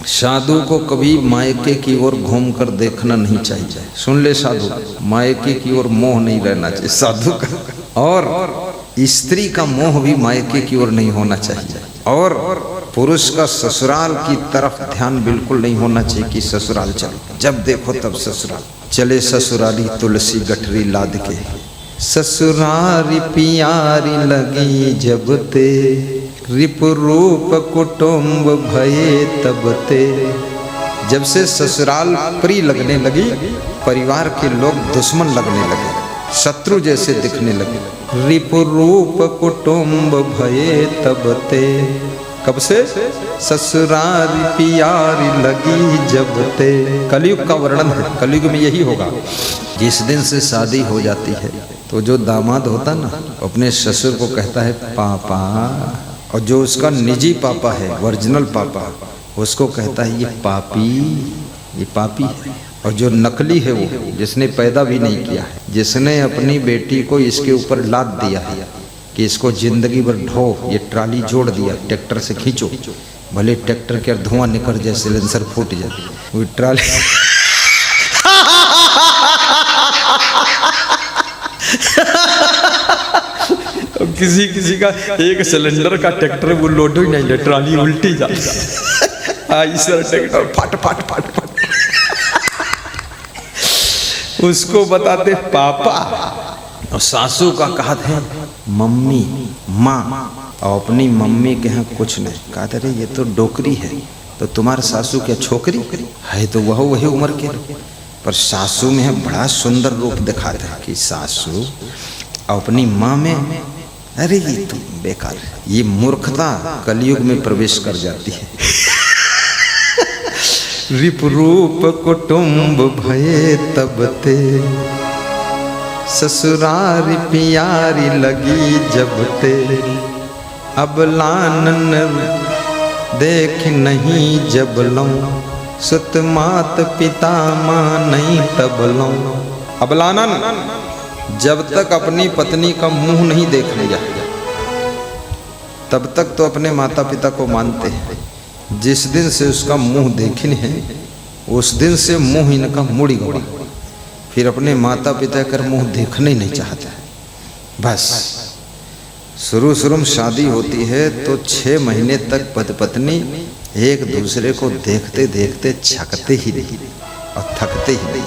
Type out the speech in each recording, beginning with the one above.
साधु को कभी मायके की ओर घूम कर देखना नहीं चाहिए। सुन ले साधु, मायके की ओर मोह नहीं रहना चाहिए साधु का। और स्त्री का मोह भी मायके की ओर नहीं होना चाहिए। और पुरुष का ससुराल की तरफ ध्यान बिल्कुल नहीं होना चाहिए कि ससुराल चलो, जब देखो तब ससुराल। चले ससुराली तुलसी गठरी लाद के, ससुरारी प्यारी लगी जब ते, रिप रूप कुटुंब भये तब ते। जब से ससुराल प्रिय लगने लगी, परिवार के लोग दुश्मन लगने लगे, शत्रु जैसे दिखने लगे। रिप रूप कुटुंब भये तब ते। कब से? ससुरारी प्यारी लगी जब ते। कलयुग का वर्णन है, कलयुग में यही होगा। जिस दिन से शादी हो जाती है तो जो दामाद होता ना, अपने ससुर को कहता है पापा, और जो उसका निजी पापा है, ओरिजिनल पापा, उसको कहता है ये पापी, ये पापी है। और जो नकली है, वो जिसने पैदा भी नहीं किया है, जिसने अपनी बेटी को इसके ऊपर लाद दिया है कि इसको जिंदगी भर ढो, ये ट्राली जोड़ दिया, ट्रैक्टर से खींचो, भले ट्रैक्टर के धुआं निकल जाए, सिलेंसर फूट जाए, वो ट्राली किसी किसी का एक सिलेंडर का ट्रैक्टर वो लोड ही नहीं, ट्राली उल्टी जाती है, ट्रैक्टर फट फट फट फट। उसको बताते पापा। और सासू का कहते हैं मम्मी, माँ। और अपनी मम्मी के यहाँ कुछ नहीं, कहते रहे ये तो डोकरी है, तो तुम्हारे सासू क्या छोकरी है? तो वह वही उम्र के, पर सासू में बड़ा सुंदर रूप दिखाते हैं कि सासू अपनी माँ में, अरे ये तो बेकार। ये मूर्खता कलयुग में प्रवेश कर जाती है। रिप रूप कुटुंब भये तब ते, ससुरारी प्यारी लगी जब ते। अब लानन देख नहीं जब लऊं, सुत मात पिता माँ नहीं तब लऊं। अब लानन, जब तक अपनी पत्नी का मुंह नहीं देखने जाए तब तक तो अपने माता पिता को मानते हैं। जिस दिन से उसका मुंह देखने हैं, उस दिन से मुंह इनका मुड़ी गया, फिर अपने माता पिता कर मुंह देखने ही नहीं चाहता। बस शुरू में शादी होती है तो 6 महीने तक पति पत्नी एक दूसरे को देखते देखते छकते ही नहीं और थकते ही नहीं।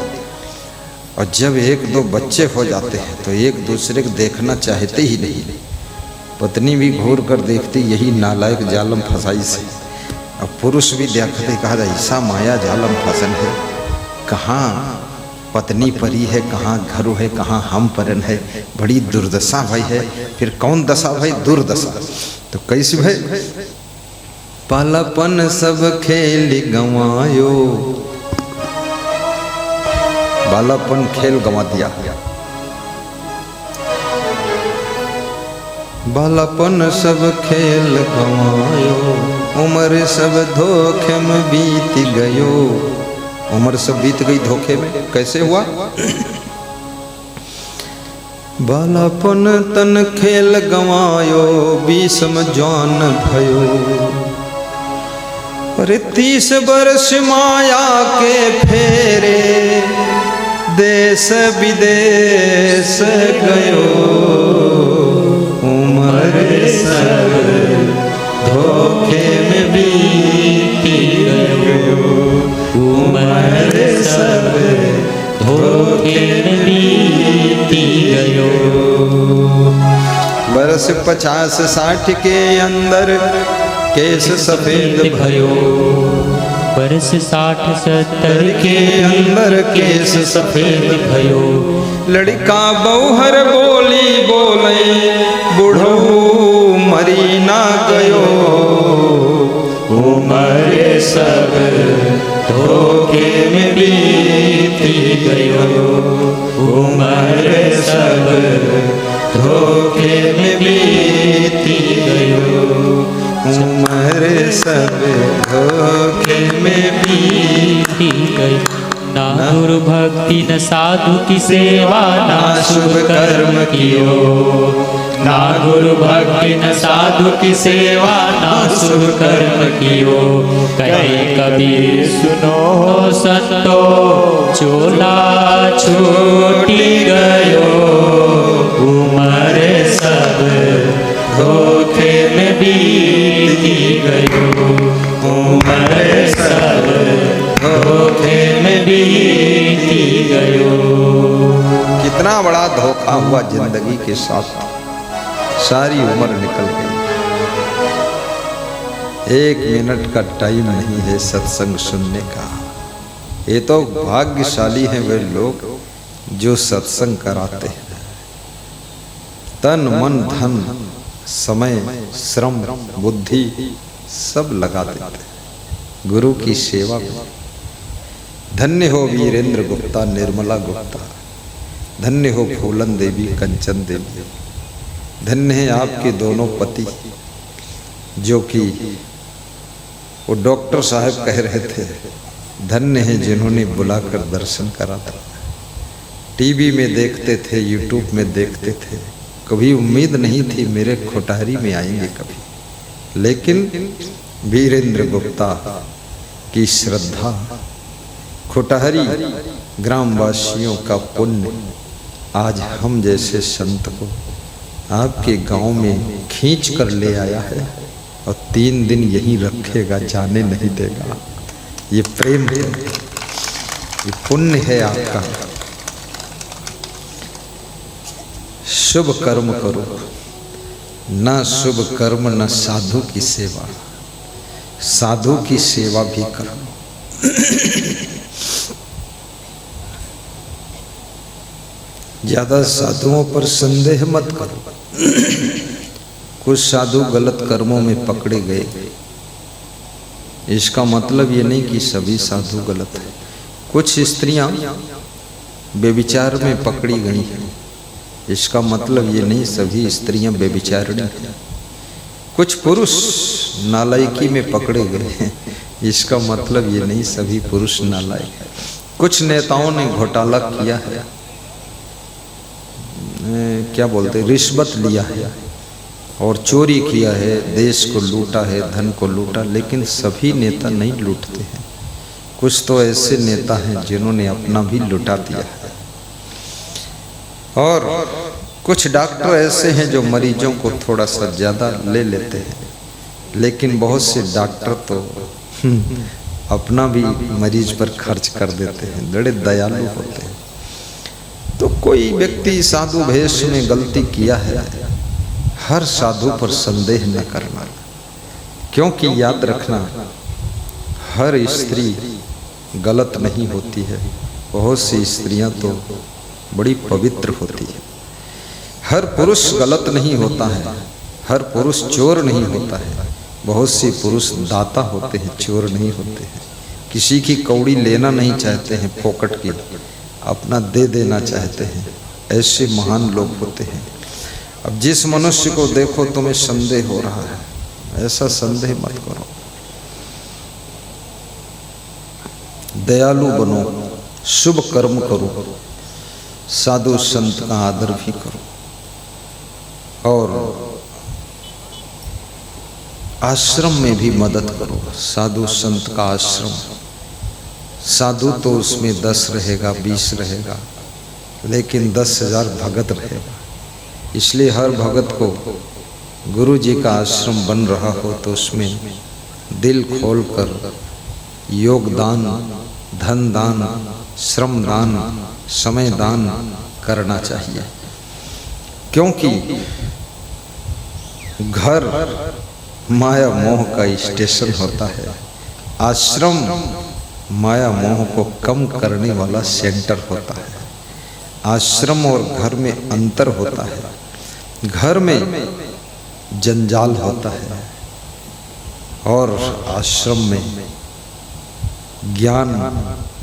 और जब 1-2 बच्चे हो जाते हैं तो एक दूसरे को देखना चाहते ही नहीं। पत्नी भी घूर कर देखती, यही नालायक जालम फसाई से। और पुरुष भी देखते, कहा ऐसा माया जालम फसन है, कहाँ पत्नी परी है, कहाँ घर है, कहाँ हम परन है, बड़ी दुर्दशा भाई है। फिर कौन दशा भाई? दुर्दशा। तो कैसी भाई? पालापन सब खेल गंवायो, बालापन खेल गंवा दिया, बालापन सब खेल गंवायो, उम्र सब धोखे में बीत गयो। उम्र सब बीत गई धोखे में। कैसे हुआ? बालापन तन खेल गंवायो, 20 में जान भयो। अरे 30 वर्ष माया के फेरे, देश विदेश गयो। उम्र सब धोखे में बीती गयो, उम्र सब धोखे में बीती गयो। वर्ष 50-60 के अंदर केस सफेद भयो, वर्ष 60-70 के अंदर केस सफेद भयो। लड़का बौहर बोली बोले, बूढ़ऊ मरी ना गयो। उम्र सब धोखे में बीती गयो, उम्र सब धोखे में बीती गयो। उम्र सब धोखे में बीती गई। ना गुरु भक्ति न साधु की सेवा ना शुभ कर्म कियो। ना गुरु भक्ति न साधु की सेवा ना शुभ कर्म कियो। कहे कबीर सुनो संतो चोला छूटी गयो। उम्र सब धोखे में बीती गयो। उम्र सब धोखे में बीती गयो। कितना बड़ा धोखा हुआ जिंदगी के साथ, सारी उम्र निकल गई। एक मिनट का टाइम नहीं है सत्संग सुनने का। ये तो भाग्यशाली हैं वे लोग जो सत्संग कराते हैं, तन मन धन समय श्रम बुद्धि सब लगा देते हैं गुरु की सेवा में। धन्य हो वीरेंद्र गुप्ता, निर्मला गुप्ता, धन्य हो फूलन देवी, कंचन देवी, धन्य है आपके दोनों पति जो कि वो डॉक्टर साहब कह रहे थे, धन्य है जिन्होंने बुलाकर दर्शन करा था। टीवी में देखते थे, यूट्यूब में देखते थे, कभी उम्मीद नहीं थी मेरे खोटारी में आएंगे कभी, लेकिन वीरेंद्र गुप्ता की श्रद्धा, खोटारी ग्रामवासियों का पुण्य आज हम जैसे संत को आपके गांव में खींच कर ले आया है और 3 दिन यहीं रखेगा, जाने नहीं देगा। ये प्रेम है, ये पुण्य है आपका। शुभ कर्म करो, न शुभ कर्म न साधु की सेवा। साधु की सेवा भी करो। ज्यादा साधुओं पर संदेह मत करो। कुछ साधु गलत कर्मों में पकड़े गए, इसका मतलब ये नहीं कि सभी साधु गलत है। कुछ स्त्रियां बेविचार में पकड़ी गई हैं, इसका मतलब ये नहीं सभी स्त्रियां बेविचारिणी हैं। कुछ पुरुष नालायकी में पकड़े गए हैं, इसका मतलब ये नहीं सभी पुरुष नालायक हैं। कुछ नेताओं ने घोटाला किया है, क्या बोलते, रिश्वत लिया है और चोरी किया है, देश को लूटा है, धन को लूटा, लेकिन सभी नेता नहीं लूटते हैं। कुछ तो ऐसे नेता हैं जिन्होंने अपना भी लुटा दिया है। और कुछ डॉक्टर ऐसे हैं जो मरीजों को थोड़ा सा ज़्यादा ले लेते हैं, लेकिन बहुत से डॉक्टर तो अपना भी मरीज पर खर्च कर देते हैं, बड़े दयालु होते हैं। तो कोई व्यक्ति साधु भेष में गलती किया है, हर साधु पर संदेह न करना, क्योंकि याद रखना हर स्त्री गलत नहीं होती है। बहुत सी स्त्रियां तो बड़ी पवित्र होती है। हर पुरुष गलत नहीं होता है, हर पुरुष चोर नहीं होता है। बहुत से पुरुष दाता होते हैं, चोर नहीं होते हैं। किसी की कौड़ी लेना नहीं चाहते हैं, फोकट की अपना दे देना चाहते हैं। ऐसे महान लोग होते हैं। अब जिस मनुष्य को देखो तुम्हें संदेह हो रहा है, ऐसा संदेह मत करो। दयालु बनो, शुभ कर्म करो, साधु संत का आदर भी करो, और आश्रम में भी मदद करो। साधु संत का आश्रम, साधु तो उसमें 10 रहेगा, 20 रहेगा, लेकिन 10,000 भगत रहेगा। इसलिए हर भगत को गुरु जी का आश्रम बन रहा हो तो उसमें दिल खोलकर योगदान, धन दान, श्रम दान, समय दान करना चाहिए। क्योंकि घर माया मोह का स्टेशन होता है, आश्रम माया मोह को कम करने वाला सेंटर होता है। आश्रम और घर में अंतर होता है। घर में जंजाल होता है और आश्रम में ज्ञान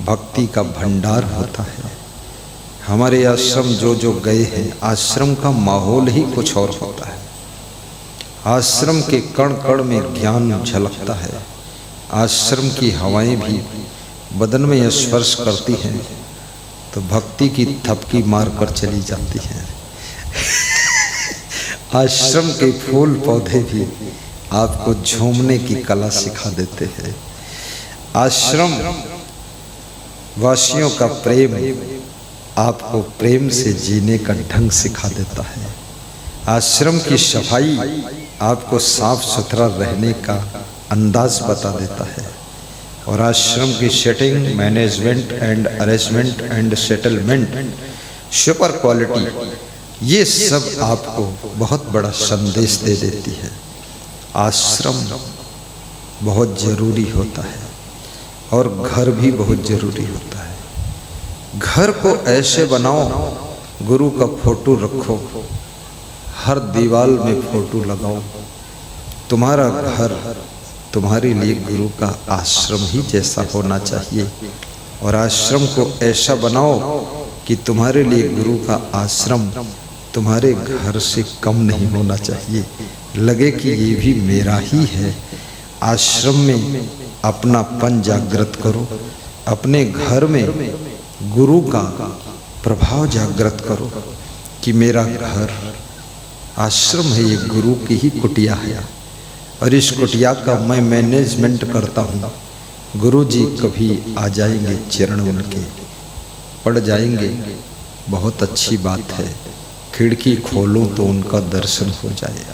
भक्ति का भंडार होता है। हमारे आश्रम जो गए हैं, आश्रम का माहौल ही कुछ और होता है। आश्रम के कण कण में ज्ञान झलकता है। आश्रम की हवाएं भी बदन में स्पर्श करती हैं तो भक्ति की थपकी मारकर चली जाती हैं। आश्रम के फूल पौधे भी आपको झूमने की कला सिखा देते हैं। आश्रम वासियों का प्रेम आपको प्रेम से जीने का ढंग सिखा देता है। आश्रम की सफाई आपको साफ सुथरा रहने का अंदाज बता देता है। और आश्रम की setting, management and arrangement and settlement, super quality, ये सब आपको बहुत बड़ा संदेश दे देती है। आश्रम बहुत जरूरी होता है और घर भी बहुत जरूरी होता है। घर को ऐसे बनाओ, गुरु का फोटो रखो, हर दीवार में फोटो लगाओ। तुम्हारा घर तुम्हारे लिए गुरु का आश्रम ही जैसा होना चाहिए। और आश्रम को ऐसा बनाओ कि तुम्हारे लिए गुरु का आश्रम तुम्हारे घर से कम नहीं होना चाहिए, लगे कि ये भी मेरा ही है। आश्रम में अपनापन जागृत करो, अपने घर में गुरु का प्रभाव जागृत करो कि मेरा घर आश्रम है, ये गुरु की ही कुटिया है और इस कुटिया का मैं मैनेजमेंट करता हूँ। गुरु जी कभी आ जाएंगे, चरण उनके पड़ जाएंगे, बहुत अच्छी बात है। खिड़की खोलूं तो उनका दर्शन हो जाए।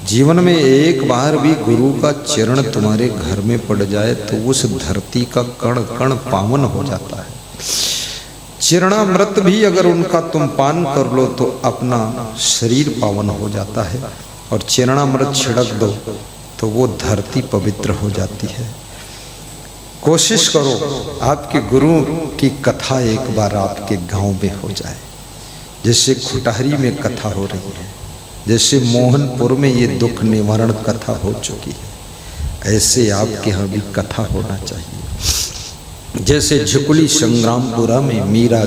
जीवन में एक बार भी गुरु का चरण तुम्हारे घर में पड़ जाए तो उस धरती का कण कण पावन हो जाता है। चरणामृत भी अगर उनका तुम पान कर लो तो अपना शरीर पावन हो जाता है। और चरणामृत छिड़क दो तो वो धरती पवित्र हो जाती है। कोशिश करो आपके गुरु की कथा एक बार आपके गांव में हो जाए। जैसे खुटहरी में कथा हो रही है, जैसे मोहनपुर में ये दुख निवारण कथा हो चुकी है, ऐसे आपके यहाँ भी कथा होना चाहिए। जैसे झुकली संग्रामपुरा में मीरा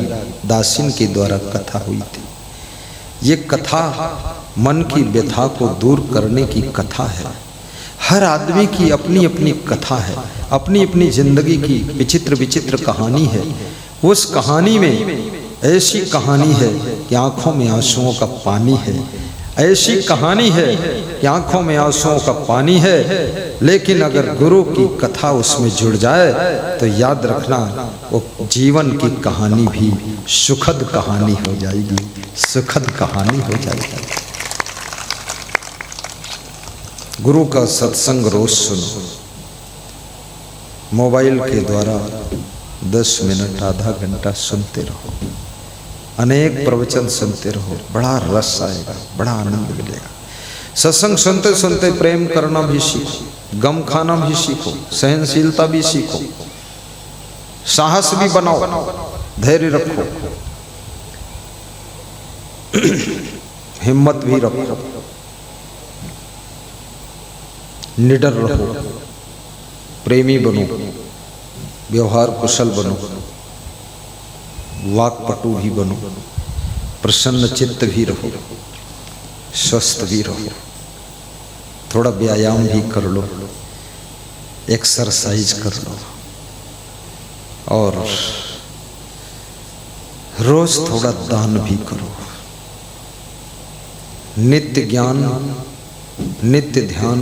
दासिन के द्वारा कथा हुई थी। ये कथा मन की व्यथा को दूर करने की कथा है। हर आदमी की अपनी अपनी कथा है, अपनी अपनी जिंदगी की विचित्र विचित्र कहानी है। उस कहानी में ऐसी कहानी है कि आंखों में आंसुओं का पानी है, ऐसी कहानी है कि आंखों में आंसुओं का पानी है। लेकिन अगर गुरु की कथा उसमें जुड़ जाए तो याद रखना वो जीवन की कहानी भी सुखद कहानी हो जाएगी, सुखद कहानी हो जाएगी। गुरु का सत्संग रोज सुनो। मोबाइल के द्वारा 10 मिनट आधा घंटा सुनते रहो, अनेक प्रवचन सुनते रहो, बड़ा रस आएगा, बड़ा आनंद मिलेगा। सत्संग सुनते सुनते प्रेम करना भी सीखो, गम खाना भी सीखो, सहनशीलता भी सीखो, साहस भी बनाओ, धैर्य रखो, हिम्मत भी रखो, निडर रहो, प्रेमी बनो, व्यवहार कुशल बनो, वाक्पटु भी बनो, प्रसन्न चित्त भी रहो, स्वस्थ भी रहो। थोड़ा व्यायाम भी कर लो, एक्सरसाइज कर लो और रोज थोड़ा दान भी करो। नित्य ज्ञान, नित्य ध्यान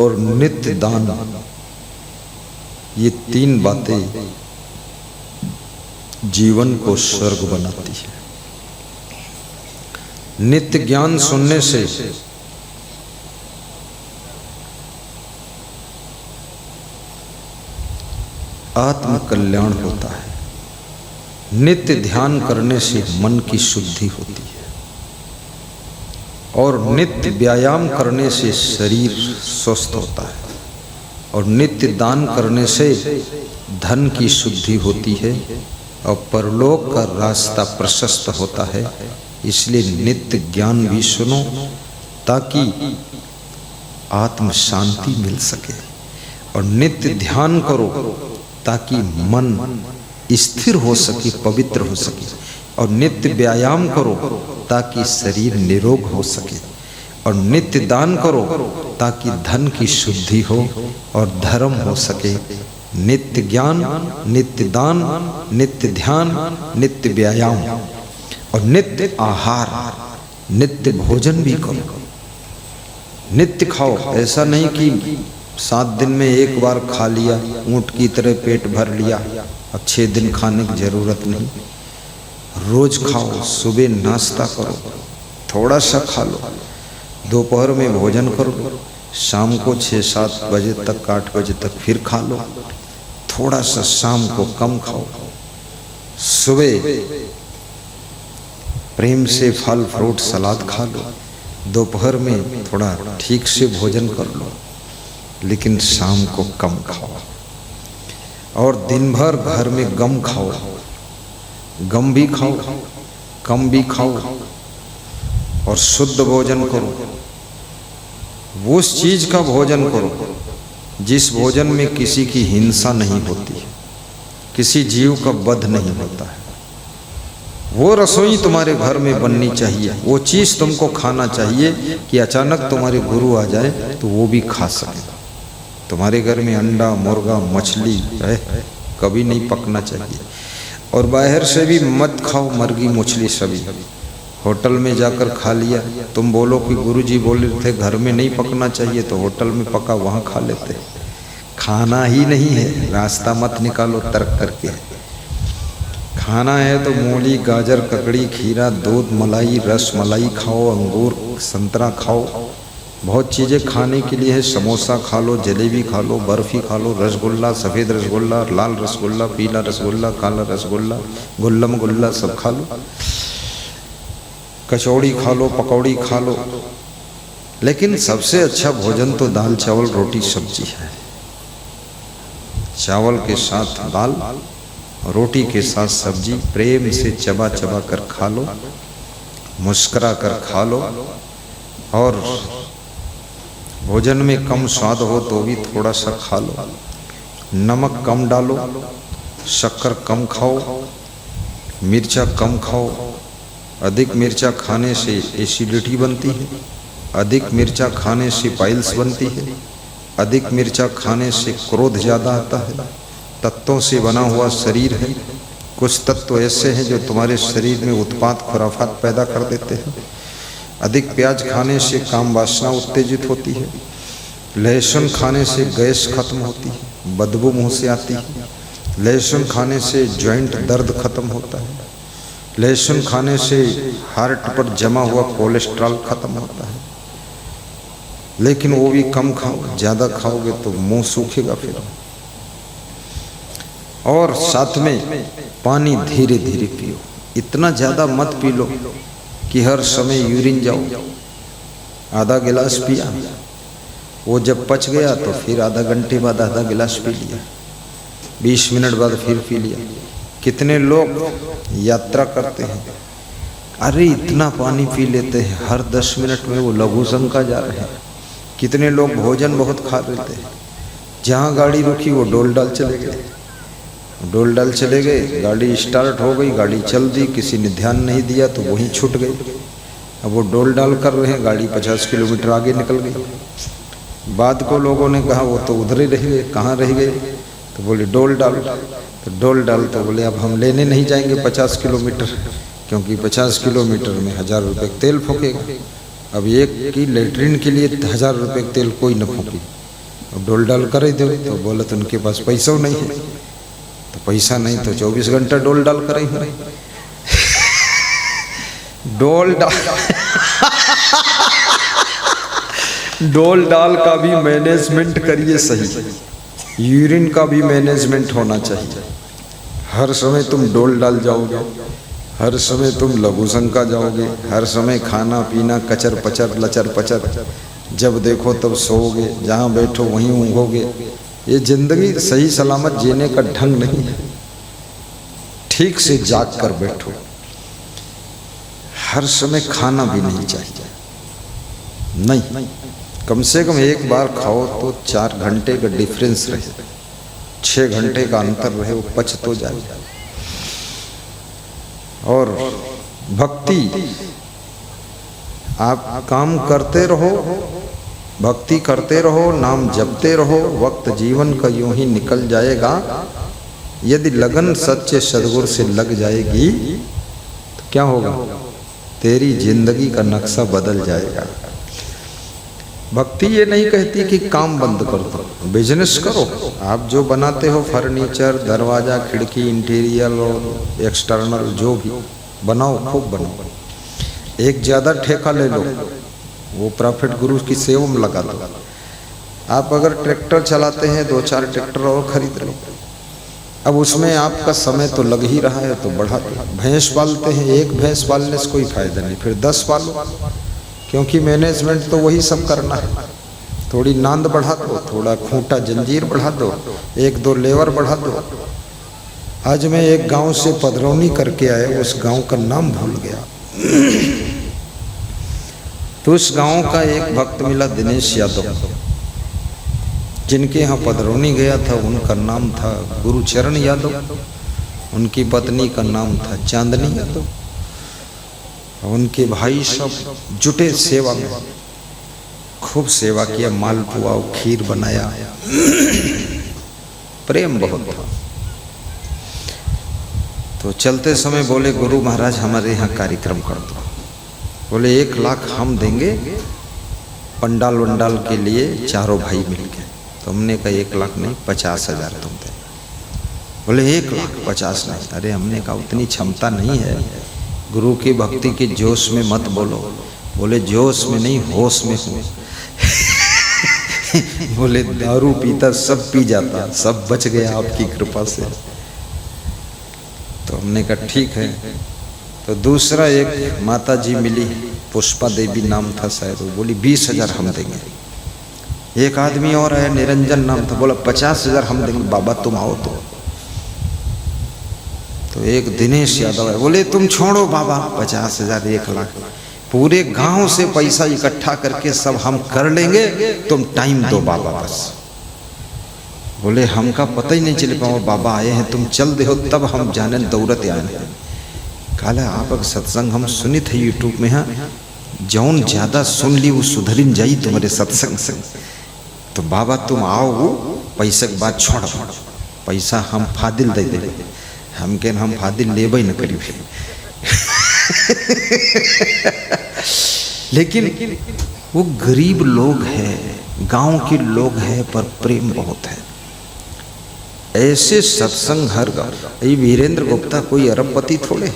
और नित्य दान, ये 3 बातें जीवन को स्वर्ग बनाती है। नित्य ज्ञान सुनने से आत्म कल्याण होता है, नित्य ध्यान करने से मन की शुद्धि होती है और नित्य व्यायाम करने से शरीर स्वस्थ होता है और नित्य दान करने से धन की शुद्धि होती है और परलोक का रास्ता प्रशस्त होता है। इसलिए नित्य ज्ञान भी सुनो ताकि आत्म शांति मिल सके और नित्य ध्यान करो ताकि मन स्थिर हो सके, पवित्र हो सके और नित्य व्यायाम करो ताकि शरीर निरोग हो सके और नित्य दान करो ताकि धन की शुद्धि हो और धर्म हो सके नित्य ज्ञान, नित्य दान, नित्य ध्यान, नित्य व्यायाम और नित्य आहार, नित्य भोजन भी करो, नित्य खाओ। ऐसा नहीं कि 7 दिन में एक बार खा लिया, ऊंट की तरह पेट भर लिया, अब 6 दिन खाने की जरूरत नहीं। रोज खाओ, सुबह नाश्ता करो, थोड़ा सा खा लो, दोपहर में भोजन कर लो, शाम को 6-7 बजे तक 8 बजे तक फिर खा लो, थोड़ा सा शाम को कम खाओ, सुबह प्रेम से फल फ्रूट सलाद खा लो, दोपहर में थोड़ा ठीक से भोजन कर लो, लेकिन शाम को कम खाओ। और दिन भर घर में गम खाओ, गम भी खाओ, कम भी खाओ और शुद्ध भोजन करो। वो उस चीज का भोजन करो जिस भोजन में किसी की हिंसा नहीं होती है, किसी जीव का वध नहीं होता है। वो रसोई तुम्हारे घर में बननी चाहिए, वो चीज तुमको खाना चाहिए कि अचानक तुम्हारे गुरु आ जाए तो वो भी खा सके। तुम्हारे घर में अंडा, मुर्गा, मछली है, कभी नहीं पकना चाहिए। और बाहर से भी मत खाओ, मुर्गी मछली सभी। होटल में जाकर खा लिया, तुम बोलो कि गुरुजी बोले थे घर में नहीं पकना चाहिए, तो होटल में पका वहाँ खा लेते। खाना ही नहीं है, रास्ता मत निकालो तर्क करके। खाना है तो मूली, गाजर, ककड़ी, खीरा, दूध, मलाई, रस मलाई खाओ, अंगूर, संतरा खाओ। बहुत चीज़ें खाने के लिए है। समोसा खा लो, जलेबी खा लो, बर्फ़ी खा लो, रसगुल्ला, सफ़ेद रसगुल्ला, लाल रसगुल्ला, पीला रसगुल्ला, काला रसगुल्ला, गुल्लम गुल्ला सब खा लो। कचौड़ी खा लो, पकौड़ी खा लो। लेकिन सबसे अच्छा भोजन तो दाल चावल रोटी सब्जी है। चावल के साथ दाल, रोटी के साथ सब्जी, प्रेम से चबा चबा कर खा लो, मुस्कुरा कर खा लो। और भोजन में कम स्वाद हो तो भी थोड़ा सा खा लो, नमक कम डालो, शक्कर कम खाओ, मिर्चा कम खाओ। अधिक मिर्चा खाने से एसिडिटी बनती है, अधिक मिर्चा खाने से पाइल्स बनती है, अधिक मिर्चा खाने से क्रोध ज़्यादा आता है। तत्वों से बना हुआ शरीर है, कुछ तत्व ऐसे हैं जो तुम्हारे शरीर में उत्पात खुराफात पैदा कर देते हैं। अधिक प्याज खाने से काम वासना उत्तेजित होती है। लहसुन खाने से गैस खत्म होती है, बदबू मुंह से आती है। लहसुन खाने से जॉइंट दर्द खत्म होता है। लहसुन खाने से हार्ट पर जमा हुआ कोलेस्ट्रॉल खत्म होता है। लेकिन वो भी कम खाओ, ज़्यादा खाओगे तो मुंह सूखेगा फिर। और साथ में पानी धीरे धीरे पियो, इतना ज़्यादा मत पी लो कि हर समय यूरिन जाओ। आधा गिलास पिया, वो जब पच गया तो फिर आधा घंटे बाद आधा गिलास पी लिया, 20 मिनट बाद फिर पी लिया। कितने लोग यात्रा करते हैं, अरे इतना पानी पी लेते हैं, हर 10 मिनट में वो लघु शंका जा रहे हैं। कितने लोग भोजन बहुत खा लेते हैं, जहाँ गाड़ी रुकी वो डोल डाल चले गए, डोल डाल चले गए, गाड़ी स्टार्ट हो गई, गाड़ी चल दी, किसी ने ध्यान नहीं दिया तो वहीं छूट गई। अब वो डोल डाल कर रहे हैं, गाड़ी 50 किलोमीटर आगे निकल गई। बाद को लोगों ने कहा वो तो उधर ही रह गए, कहाँ रह गए? तो बोले डोल डाल। तो डोल डाल तो बोले अब हम लेने नहीं जाएंगे 50 किलोमीटर, क्योंकि 50 किलोमीटर में 1000 रुपये तेल फूकेगा। अब एक की लेटरिन के लिए 1000 रुपये तेल कोई न फूके, अब डोल डाल कर ही दो। तो बोले तो उनके पास पैसा नहीं है, तो पैसा नहीं तो 24 घंटा डोल डाल कर ही डोल डाल डोल डाल का भी मैनेजमेंट करिए सही, यूरिन का भी मैनेजमेंट होना चाहिए। हर समय तुम डोल डाल जाओगे, हर समय तुम लघु शंका जाओगे, हर समय खाना पीना कचर पचर लचर पचर, जब देखो तब सोओगे, जहाँ बैठो वहीं ऊँघोगे। ये जिंदगी सही सलामत जीने का ढंग नहीं है। ठीक से जाग कर बैठो, हर समय खाना भी नहीं चाहिए, नहीं, कम से कम एक बार खाओ तो 4 घंटे का डिफरेंस रहे, 6 घंटे का अंतर रहे, वो पच तो जाए। और भक्ति, आप काम करते रहो, भक्ति करते रहो, नाम जपते रहो, वक्त जीवन का यूं ही निकल जाएगा। यदि लगन सच्चे सदगुरु से लग जाएगी तो क्या होगा, तेरी जिंदगी का नक्शा बदल जाएगा। भक्ति ये नहीं कहती कि काम बंद कर दो, बिजनेस करो। आप जो बनाते हो फर्नीचर, दरवाजा, खिड़की, इंटीरियर और एक्सटर्नल जो भी बनाओ, खूब बनाओ। एक ज़्यादा ठेका ले लो, वो प्रॉफिट गुरु की सेवा में लगा दो। आप अगर ट्रैक्टर चलाते हैं 2-4 ट्रैक्टर और खरीद लो। अब उसमें आपका समय तो लग ही रहा है तो बढ़ा दो। भैंस पालते हैं, एक भैंस पालने से कोई फायदा नहीं, फिर 10 पालो, क्योंकि मैनेजमेंट तो वही सब करना है। थोड़ी नांद बढ़ा दो, थोड़ा खूंटा जंजीर बढ़ा दो, 1-2 लेबर बढ़ा दो। आज मैं एक गांव से पधरौनी करके आया, उस गांव का नाम भूल गया। तो उस गांव का एक भक्त मिला, दिनेश यादव, जिनके यहाँ पधरौनी गया था। उनका नाम था गुरुचरण यादव, उनकी पत्नी का नाम था चांदनी यादव। उनके भाई सब जुटे सेवा में, खूब सेवा किया, मालपुआ खीर बनाया, प्रेम बहुत था। तो चलते समय बोले, गुरु महाराज हमारे यहाँ कार्यक्रम कर दो। बोले 1 लाख हम देंगे पंडाल वंडाल के लिए, चारों भाई मिलके। तो हमने कहा 1 लाख नहीं, 50,000 तुम दे। बोले 1 लाख 50 नहीं। अरे हमने कहा उतनी क्षमता नहीं है, गुरु की भक्ति के जोश में मत बोलो। बोले जोश में नहीं, होश में हूँ। बोले दारू पीता सब पी जाता, सब बच गया आपकी कृपा से। तो हमने कहा ठीक है। तो दूसरा एक माता जी मिली, पुष्पा देवी नाम था शायद, वो बोली 20,000 हम देंगे। एक आदमी और है, निरंजन नाम था, बोला 50,000 हम देंगे, बाबा तुम आओ। तो एक दिनेश यादव है, बोले तुम छोड़ो बाबा, 50,000 1 लाख पूरे गांव से पैसा इकट्ठा करके सब हम कर लेंगे, तुम टाइम दो बाबा बस। बोले हमका पता ही नहीं चल पाओ, बाबा आए हैं, तुम चल दे हो तब हम जाने दौड़त आए हैं। काला आप अगर सत्संग हम सुनी थे यूट्यूब में, हाँ जौन ज्यादा सुन ली वो सुधरिन जाई तुम्हारे सत्संग से। तो बाबा तुम आओ, पैसे के बाद छोड़, पैसा हम फादिल दे दे। हम के हम फादिल लेबे न करी। लेकिन वो गरीब लोग हैं, गांव के लोग हैं, पर प्रेम बहुत है। ऐसे सत्संग हर गाँव। ये वीरेंद्र गुप्ता कोई अरबपति थोड़े,